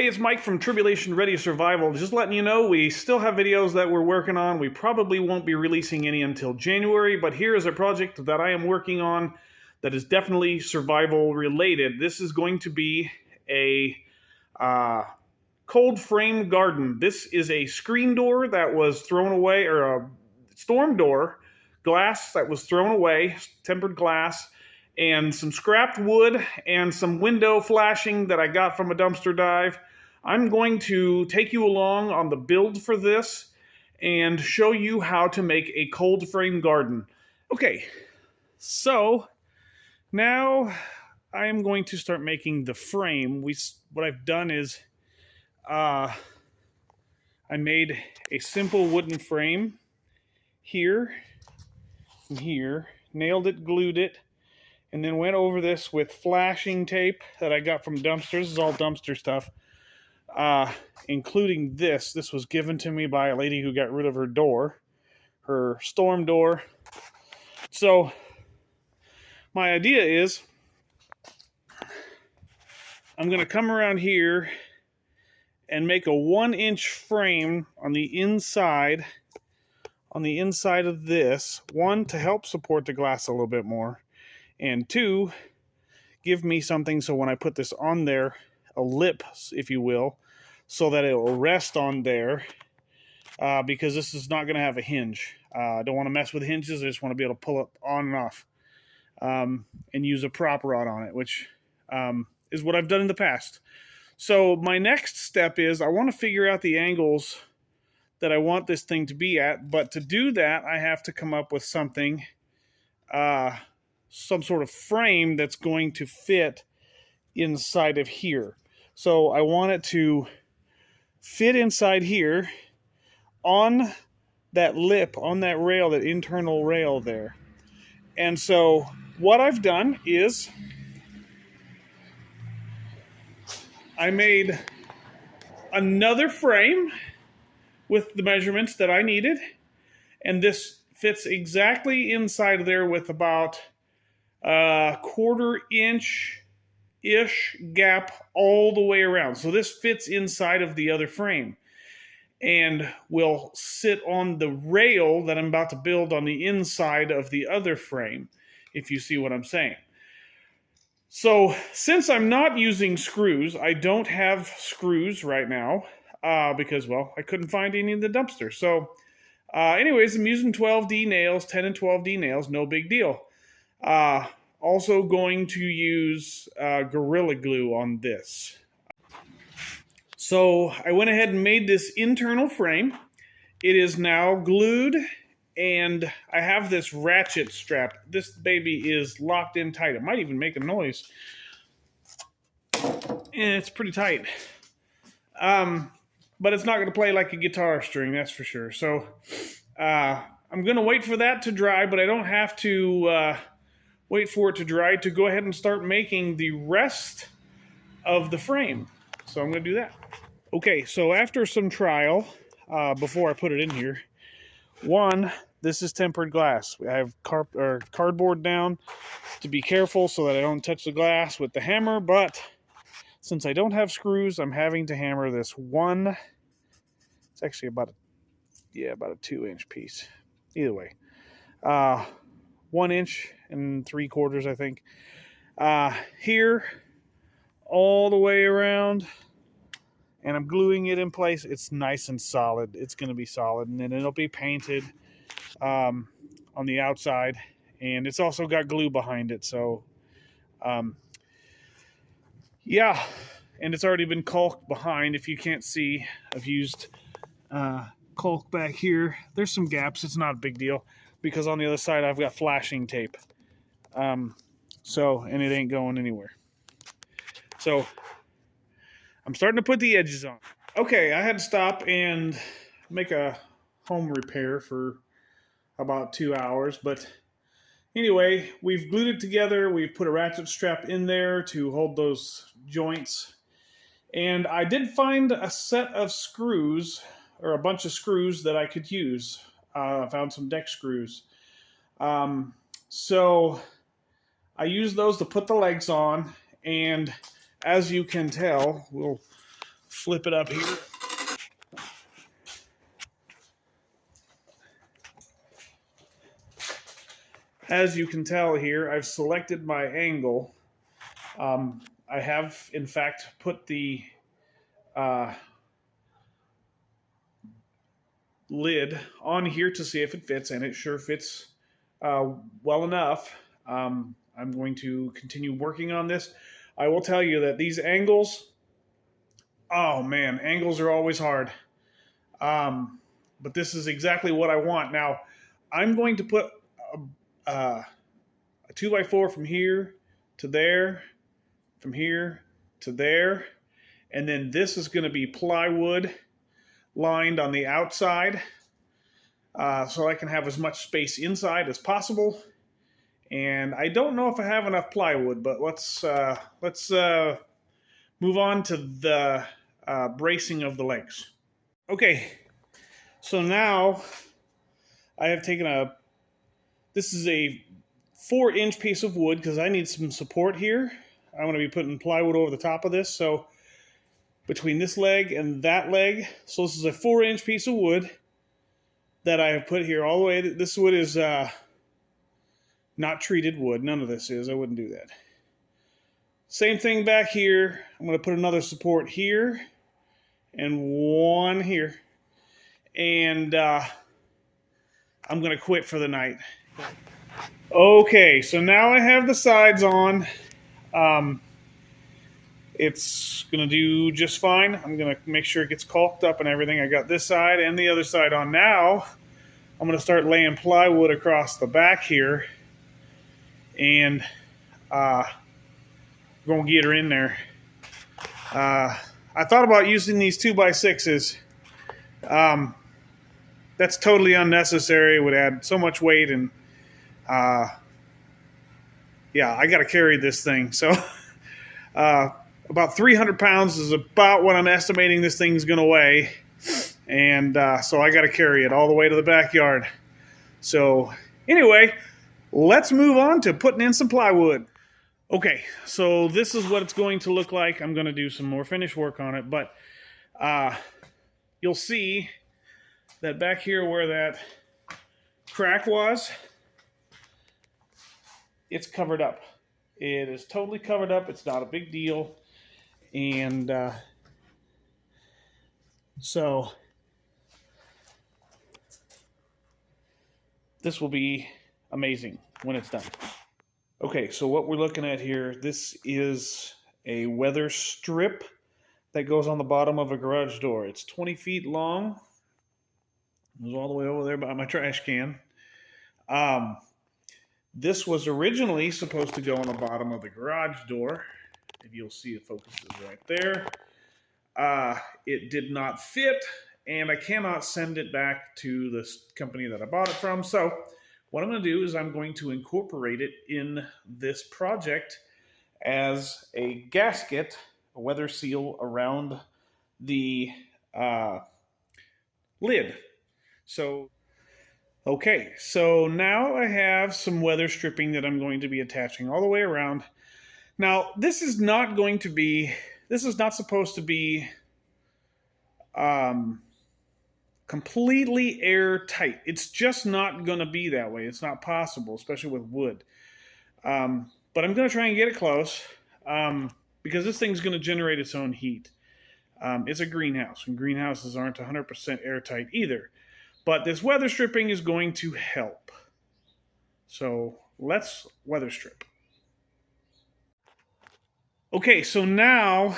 it's Mike from Tribulation Ready Survival. Just letting you know, we still have videos that we're working on. We probably won't be releasing any until January, but here is a project that I am working on that is definitely survival related. This is going to be a cold frame garden. This is a screen door that was thrown away, or a storm door glass that was thrown away, tempered glass, and some scrapped wood and some window flashing that I got from a dumpster dive. I'm going to take you along on the build for this and show you how to make a cold frame garden. Okay, so now I am going to start making the frame. What I've done is I made a simple wooden frame here and here, nailed it, glued it, and then went over this with flashing tape that I got from dumpsters. This is all dumpster stuff, including this. This was given to me by a lady who got rid of her door, her storm door. So my idea is I'm going to come around here and make a 1-inch frame on the inside of this. One, to help support the glass a little bit more. And two, give me something so when I put this on there, a lip, if you will, so that it will rest on there, because this is not going to have a hinge. I don't want to mess with hinges. I just want to be able to pull it on and off, and use a prop rod on it, which is what I've done in the past. So my next step is I want to figure out the angles that I want this thing to be at, but to do that, I have to come up with something, some sort of frame that's going to fit inside of here. So I want it to fit inside here on that lip, on that rail, that internal rail there. And so what I've done is I made another frame with the measurements that I needed, and this fits exactly inside there with about a 1/4 inch-ish gap all the way around. So this fits inside of the other frame and will sit on the rail that I'm about to build on the inside of the other frame, if you see what I'm saying. So since I'm not using screws, I don't have screws right now, because, well, I couldn't find any in the dumpster. So anyways, I'm using 12D nails, 10 and 12D nails, no big deal. Also going to use Gorilla Glue on this. So I went ahead and made this internal frame. It is now glued, and I have this ratchet strap. This baby is locked in tight. It might even make a noise. And it's pretty tight. But it's not going to play like a guitar string, that's for sure. So I'm going to wait for that to dry, but I don't have to wait for it to dry to go ahead and start making the rest of the frame. So I'm going to do that. Okay, so after some trial, before I put it in here, one, this is tempered glass. I have cardboard down to be careful so that I don't touch the glass with the hammer, but since I don't have screws, I'm having to hammer this one. It's actually about a 2-inch piece. Either way, 1 inch and 3/4, I think. Here, all the way around, and I'm gluing it in place. It's nice and solid. It's going to be solid, and then it'll be painted on the outside, and it's also got glue behind it. So, yeah, and it's already been caulked behind. If you can't see, I've used caulk back here. There's some gaps. It's not a big deal because on the other side I've got flashing tape. And it ain't going anywhere. So I'm starting to put the edges on. Okay, I had to stop and make a home repair for about 2 hours, but anyway, we've glued it together. We've put a ratchet strap in there to hold those joints. And I did find a set of screws, or a bunch of screws that I could use. I found some deck screws. So I used those to put the legs on, and as you can tell, we'll flip it up here. As you can tell here, I've selected my angle. I have, in fact, put the lid on here to see if it fits, and it sure fits well enough. I'm going to continue working on this. I will tell you that these angles, oh man, angles are always hard. But this is exactly what I want. Now, I'm going to put a 2x4 from here to there, from here to there, and then this is going to be plywood lined on the outside, so I can have as much space inside as possible. And I don't know if I have enough plywood, but let's move on to the bracing of the legs. Okay, so now I have taken this is a 4-inch piece of wood because I need some support here. I'm going to be putting plywood over the top of this, so between this leg and that leg, so this is a 4-inch piece of wood that I have put here all the way. This wood is not treated wood. None of this is. I wouldn't do that. Same thing back here. I'm going to put another support here and one here. And I'm going to quit for the night. Okay, so now I have the sides on. It's going to do just fine. I'm going to make sure it gets caulked up and everything. I got this side and the other side on. Now I'm going to start laying plywood across the back here. And going to get her in there. I thought about using these 2x6s. That's totally unnecessary. It would add so much weight, and yeah, I got to carry this thing. So about 300 pounds is about what I'm estimating this thing's going to weigh. And so I got to carry it all the way to the backyard. So anyway, let's move on to putting in some plywood. Okay, so this is what it's going to look like. I'm going to do some more finish work on it, but you'll see that back here where that crack was, it's covered up. It is totally covered up. It's not a big deal. And so this will be amazing when it's done. Okay, so what we're looking at here, this is a weather strip that goes on the bottom of a garage door. It's 20 feet long. It was all the way over there by my trash can. This was originally supposed to go on the bottom of the garage door. If you'll see, it focuses right there. It did not fit, and I cannot send it back to the company that I bought it from. So what I'm going to do is I'm going to incorporate it in this project as a gasket, a weather seal around the lid. So, okay, so now I have some weather stripping that I'm going to be attaching all the way around. Now, this is not supposed to be completely airtight. It's just not going to be that way. It's not possible, especially with wood. But I'm going to try and get it close because this thing's going to generate its own heat. It's a greenhouse, and greenhouses aren't 100% airtight either. But this weather stripping is going to help. So let's weather strip. Okay, so now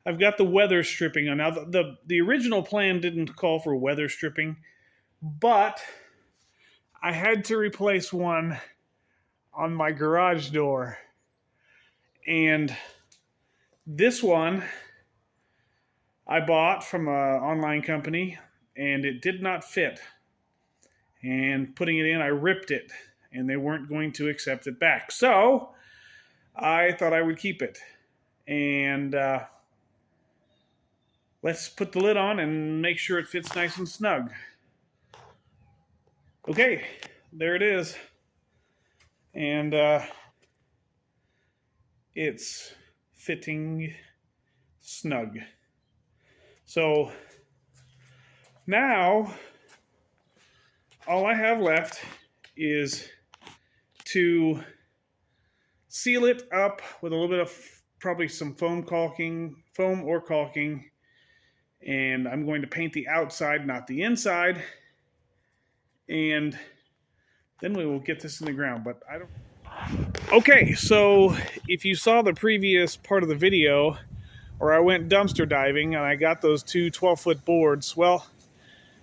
I've got the weather stripping on. Now, the original plan didn't call for weather stripping, but I had to replace one on my garage door. And this one I bought from an online company, and it did not fit. And putting it in, I ripped it, and they weren't going to accept it back. So I thought I would keep it. And let's put the lid on and make sure it fits nice and snug. Okay, there it is. And it's fitting snug. So now all I have left is to seal it up with a little bit of probably some foam or caulking, and I'm going to paint the outside, not the inside, and then we will get this in the ground. But I don't. Okay, so if you saw the previous part of the video where I went dumpster diving and I got those two 12-foot boards, well,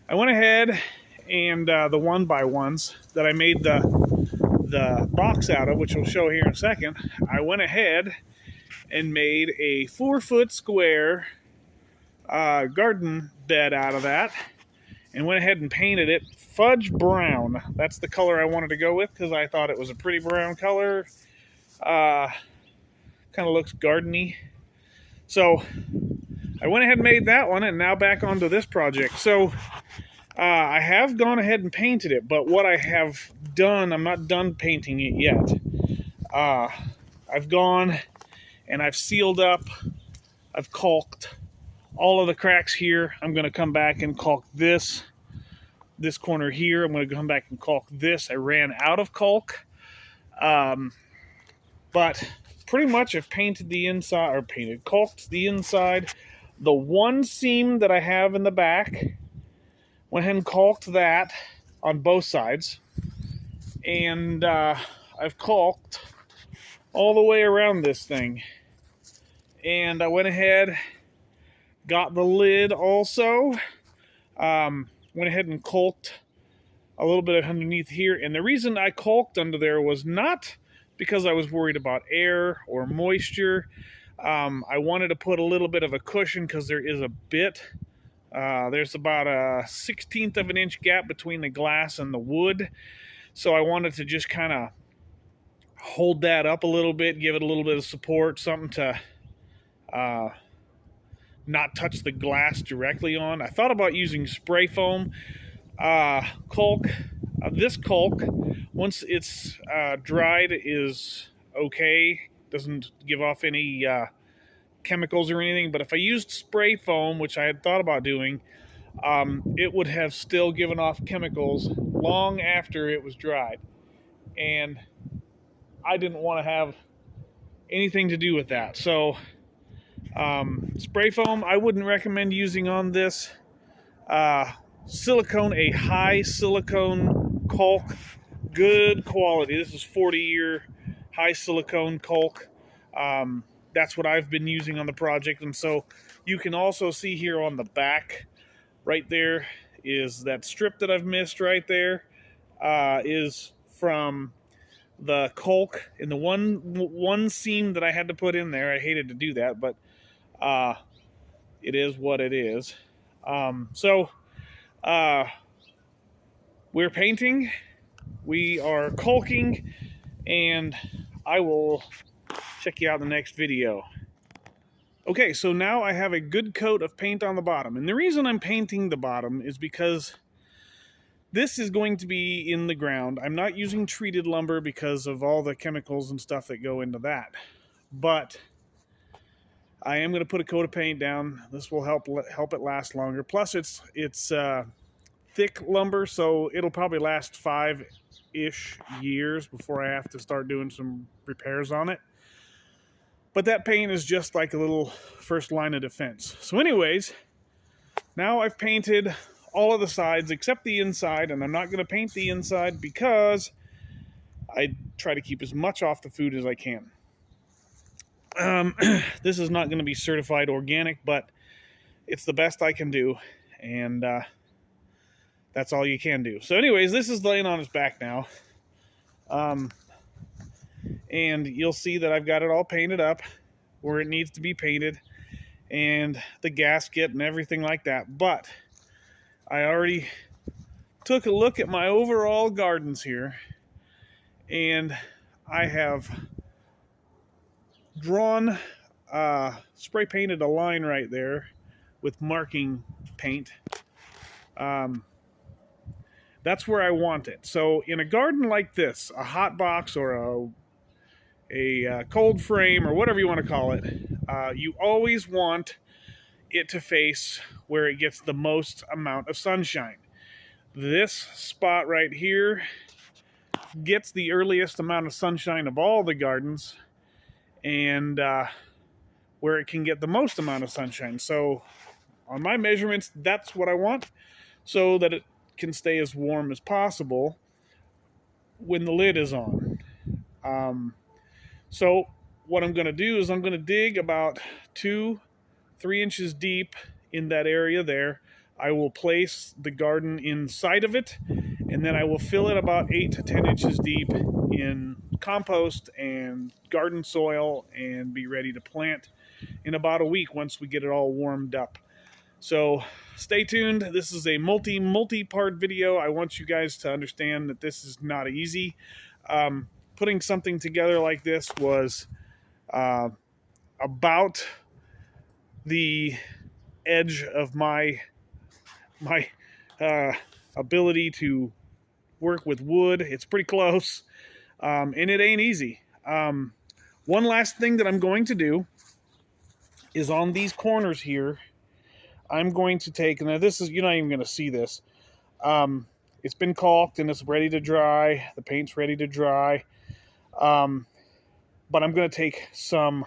I went ahead and the 1x1s that I made the box out of, which we'll show here in a second, I went ahead and made a 4-foot square garden bed out of that, and went ahead and painted it fudge brown. That's the color I wanted to go with because I thought it was a pretty brown color. Kind of looks gardeny. So I went ahead and made that one, and now back onto this project. So I have gone ahead and painted it, but what I have done, I'm not done painting it yet. I've gone and I've sealed up, I've caulked all of the cracks here. I'm going to come back and caulk this corner here. I'm going to come back and caulk this. I ran out of caulk, but pretty much I've painted the inside, or caulked the inside. The one seam that I have in the back, went ahead and caulked that on both sides, and I've caulked all the way around this thing. And I went ahead, got the lid also, went ahead and caulked a little bit underneath here. And the reason I caulked under there was not because I was worried about air or moisture. I wanted to put a little bit of a cushion because there is a bit. There's about a 1/16 of an inch gap between the glass and the wood. So I wanted to just kind of hold that up a little bit, give it a little bit of support, something to not touch the glass directly on. I thought about using spray foam caulk. This caulk, once it's dried, is okay. Doesn't give off any chemicals or anything. But if I used spray foam, which I had thought about doing, it would have still given off chemicals long after it was dried. And I didn't want to have anything to do with that. So spray foam I wouldn't recommend using on this. Silicone, a high silicone caulk, good quality. This is 40-year high silicone caulk. That's what I've been using on the project. And so you can also see here on the back right there is that strip that I've missed right there, is from the caulk in the one seam that I had to put in there. I hated to do that, but it is what it is. We're painting, we are caulking, and I will check you out in the next video. Okay, so now I have a good coat of paint on the bottom. And the reason I'm painting the bottom is because this is going to be in the ground. I'm not using treated lumber because of all the chemicals and stuff that go into that. But I am going to put a coat of paint down. This will help it last longer. Plus, it's thick lumber, so it'll probably last 5-ish years before I have to start doing some repairs on it. But that paint is just like a little first line of defense. So anyways, now I've painted all of the sides except the inside, and I'm not going to paint the inside because I try to keep as much off the food as I can. This is not going to be certified organic, but it's the best I can do, and that's all you can do. So anyways, this is laying on its back now. And you'll see that I've got it all painted up where it needs to be painted, and the gasket and everything like that. But I already took a look at my overall gardens here, and I have drawn, spray painted a line right there with marking paint. That's where I want it. So in a garden like this, a hot box or a cold frame or whatever you want to call it, You always want it to face where it gets the most amount of sunshine. This spot right here gets the earliest amount of sunshine of all the gardens, and where it can get the most amount of sunshine. So on my measurements, that's what I want, so that it can stay as warm as possible when the lid is on. So what I'm going to do is I'm going to dig about 2-3 inches deep in that area there. I will place the garden inside of it, and then I will fill it about 8 to 10 inches deep in compost and garden soil, and be ready to plant in about a week once we get it all warmed up. So stay tuned. This is a multi-part video. I want you guys to understand that this is not easy. Putting something together like this was about the edge of my ability to work with wood. It's pretty close, and it ain't easy. One last thing that I'm going to do is on these corners here, I'm going to take, now this is, you're not even going to see this. It's been caulked and it's ready to dry. The paint's ready to dry. But I'm going to take some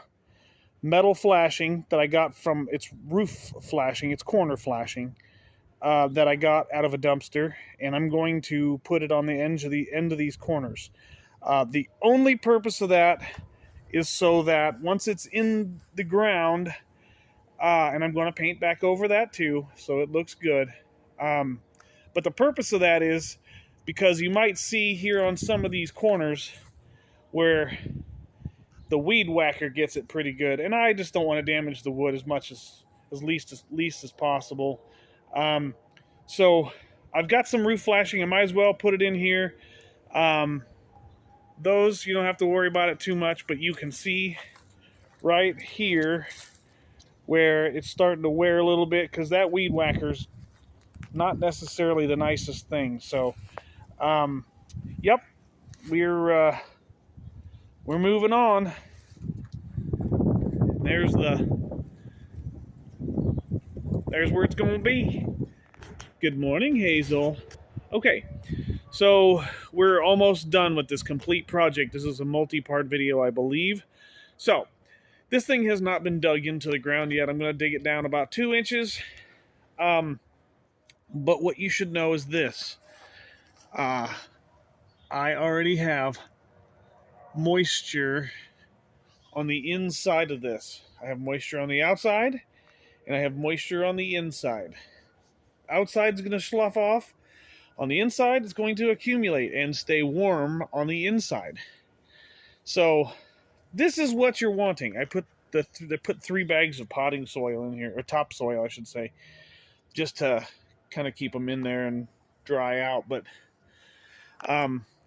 metal flashing that I got from, it's roof flashing, it's corner flashing, that I got out of a dumpster, and I'm going to put it on the end of these corners. The only purpose of that is so that once it's in the ground, and I'm going to paint back over that too, so it looks good. But the purpose of that is because you might see here on some of these corners where the weed whacker gets it pretty good, and I just don't want to damage the wood as least as possible. So I've got some roof flashing. I might as well put it in here. Those, you don't have to worry about it too much, but you can see right here where it's starting to wear a little bit, because that weed whacker's not necessarily the nicest thing. So, yep, we're moving on. There's where it's going to be. Good morning, Hazel. Okay, so we're almost done with this complete project. This is a multi-part video, I believe. So this thing has not been dug into the ground yet. I'm going to dig it down about 2 inches. But what you should know is this. I already have moisture on the inside of this. I have moisture on the outside, and I have moisture on the inside. Outside's going to slough off. On the inside, it's going to accumulate and stay warm on the inside. So this is what you're wanting. I put 3 bags of potting soil in here, or topsoil, I should say, just to kind of keep them in there and dry out. But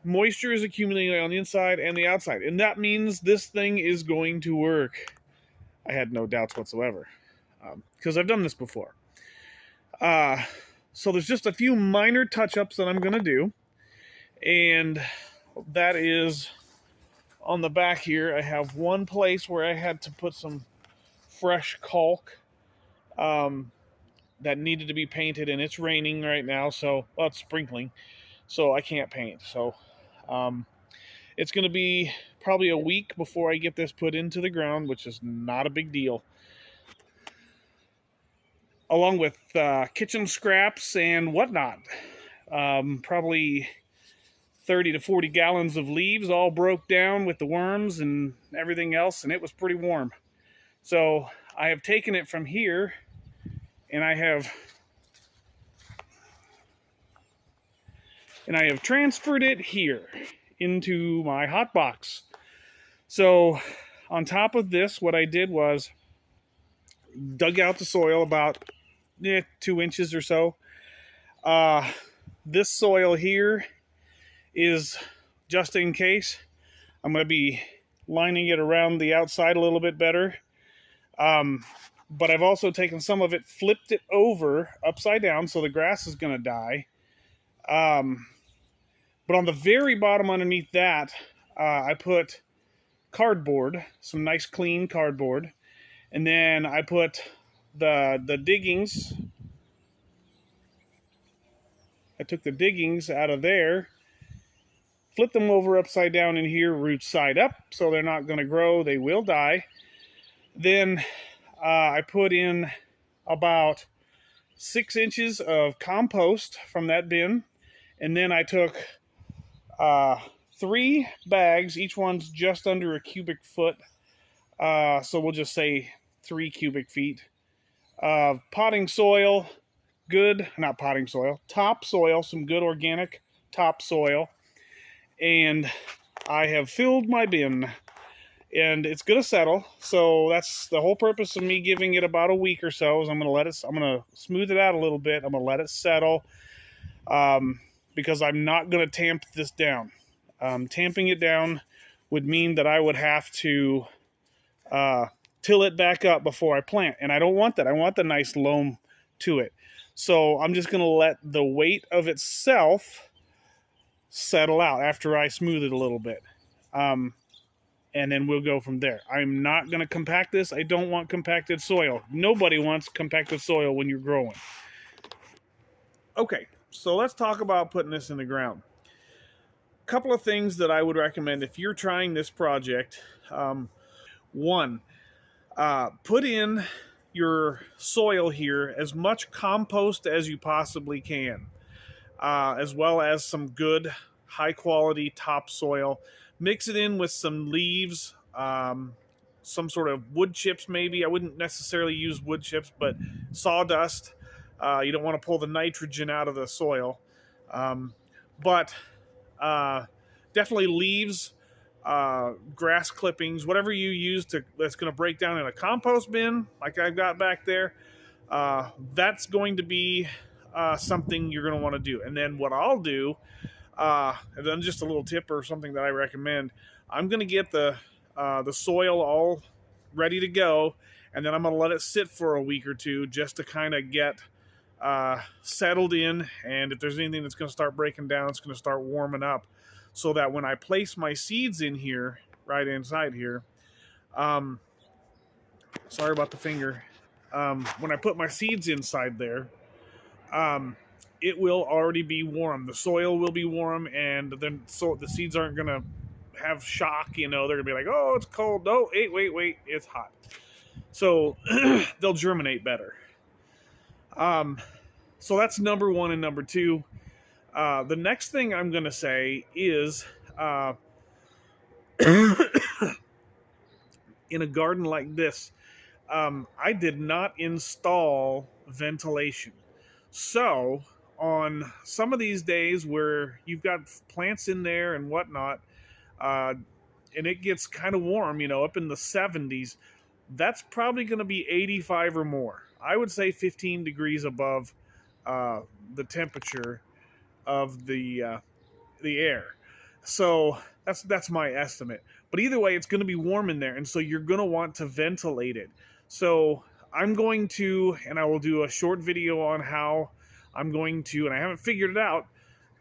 moisture is accumulating on the inside and the outside, and that means this thing is going to work. I had no doubts whatsoever, because I've done this before. So there's just a few minor touch-ups that I'm going to do, and that is on the back here. I have one place where I had to put some fresh caulk that needed to be painted, and it's raining right now, so, well, it's sprinkling, so I can't paint. So it's going to be probably a week before I get this put into the ground, which is not a big deal. Along with kitchen scraps and whatnot. Probably 30 to 40 gallons of leaves all broke down with the worms and everything else, and it was pretty warm. So I have taken it from here, and I have transferred it here into my hot box. So on top of this, what I did was dug out the soil about 2 inches or so. This soil here is just in case. I'm going to be lining it around the outside a little bit better. But I've also taken some of it, flipped it over upside down, so the grass is going to die. But on the very bottom underneath that, I put cardboard, some nice clean cardboard. And then I put the diggings. I took the diggings out of there, flip them over upside down in here, roots side up, so they're not going to grow. They will die. Then I put in about 6 inches of compost from that bin. And then I took 3 bags, each one's just under a cubic foot. So we'll just say 3 cubic feet of potting soil, topsoil, some good organic topsoil. And I have filled my bin, and it's going to settle. So that's the whole purpose of me giving it about a week or so. Is I'm going to smooth it out a little bit. I'm going to let it settle, because I'm not going to tamp this down. Tamping it down would mean that I would have to till it back up before I plant, and I don't want that. I want the nice loam to it. So I'm just going to let the weight of itself settle out after I smooth it a little bit. And then we'll go from there. I'm not going to compact this. I don't want compacted soil. Nobody wants compacted soil when you're growing. Okay, so let's talk about putting this in the ground. A couple of things that I would recommend if you're trying this project. One, put in your soil here as much compost as you possibly can, as well as some good high quality topsoil. Mix it in with some leaves, some sort of wood chips maybe. I wouldn't necessarily use wood chips, but sawdust. You don't want to pull the nitrogen out of the soil. But definitely leaves, grass clippings, whatever you use that's going to break down in a compost bin like I've got back there. That's going to be something you're going to want to do. And then what I'll do, and then just a little tip or something that I recommend, I'm going to get the soil all ready to go, and then I'm going to let it sit for a week or two just to kind of get settled in. And if there's anything that's going to start breaking down, it's going to start warming up, so that when I place my seeds in here, right inside here, sorry about the finger, when I put my seeds inside there, it will already be warm. The soil will be warm, and then so the seeds aren't going to have shock. They're going to be like, oh, it's cold. No, wait, it's hot. So they'll germinate better. So that's number one. And number two, the next thing I'm going to say is, in a garden like this, I did not install ventilation. So on some of these days where you've got plants in there and whatnot, and it gets kind of warm, up in the 70s, that's probably going to be 85 or more. I would say 15 degrees above the temperature of the air. So that's my estimate. But either way, it's going to be warm in there, and so you're going to want to ventilate it. So I'm going to, and I will do a short video on how I'm going to, and I haven't figured it out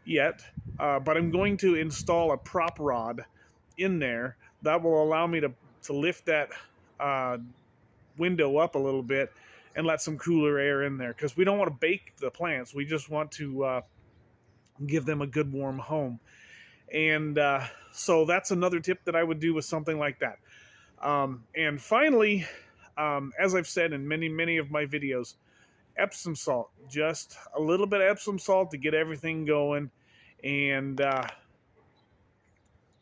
yet, but I'm going to install a prop rod in there that will allow me to lift that window up a little bit and let some cooler air in there, because we don't want to bake the plants. We just want to give them a good warm home. And so that's another tip that I would do with something like that. And finally, as I've said in many of my videos, Epsom salt, just a little bit of Epsom salt to get everything going. And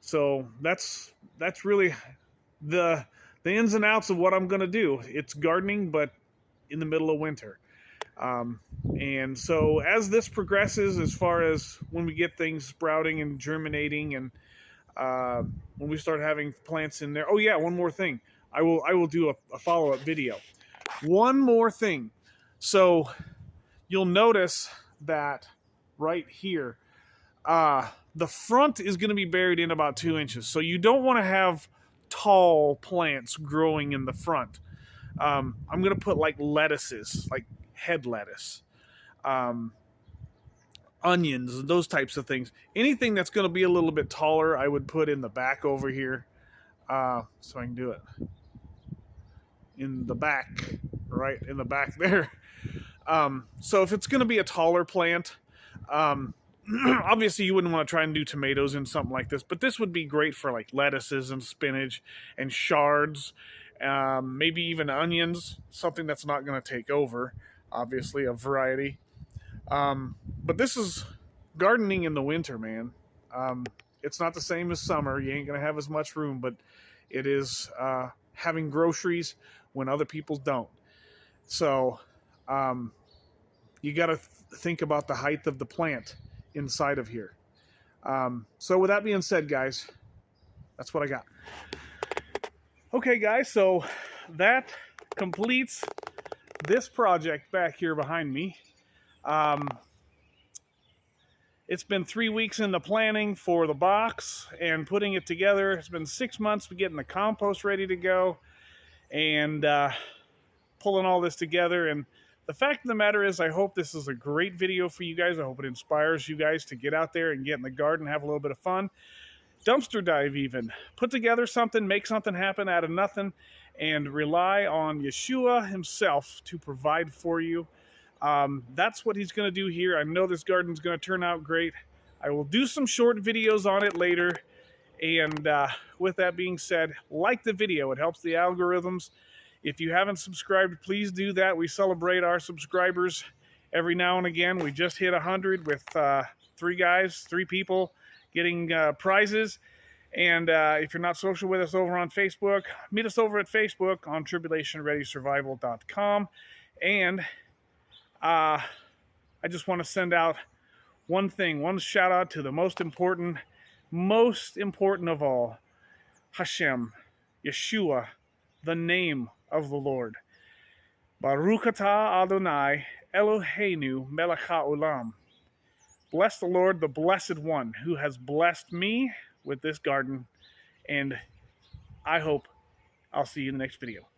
so that's really the ins and outs of what I'm going to do. It's gardening, but in the middle of winter. And so as this progresses, as far as when we get things sprouting and germinating, and when we start having plants in there. Oh yeah, one more thing. I will do a follow-up video. One more thing. So you'll notice that right here, the front is going to be buried in about 2 inches. So you don't want to have tall plants growing in the front. I'm going to put like lettuces, like head lettuce, onions, those types of things. Anything that's going to be a little bit taller, I would put in the back over here. So I can do it. in the back, right in the back there. So if it's going to be a taller plant, obviously you wouldn't want to try and do tomatoes in something like this, but this would be great for like lettuces and spinach and shards, maybe even onions, something that's not going to take over, obviously, a variety. But this is gardening in the winter, man. It's not the same as summer. You ain't going to have as much room, but it is having groceries when other people don't. So you got to think about the height of the plant inside of here. So with that being said, guys, that's what I got. Okay, guys, so that completes this project back here behind me. It's been 3 weeks in the planning for the box and putting it together. It's been 6 months for getting the compost ready to go and pulling all this together. And the fact of the matter is, I hope this is a great video for you guys. I hope it inspires you guys to get out there and get in the garden, have a little bit of fun. Dumpster dive even. Put together something, make something happen out of nothing, and rely on Yeshua himself to provide for you. That's what he's going to do here. I know this garden's going to turn out great. I will do some short videos on it later. And with that being said, like the video. It helps the algorithms. If you haven't subscribed, please do that. We celebrate our subscribers every now and again. We just hit 100 with 3 people getting prizes. And if you're not social with us over on Facebook, meet us over at Facebook on tribulationreadysurvival.com. And I just want to send out one shout out to the most important of all, Hashem, Yeshua, the name of the Lord. Baruch atah Adonai Eloheinu melech haolam. Bless the Lord, the Blessed One, who has blessed me with this garden, and I hope I'll see you in the next video.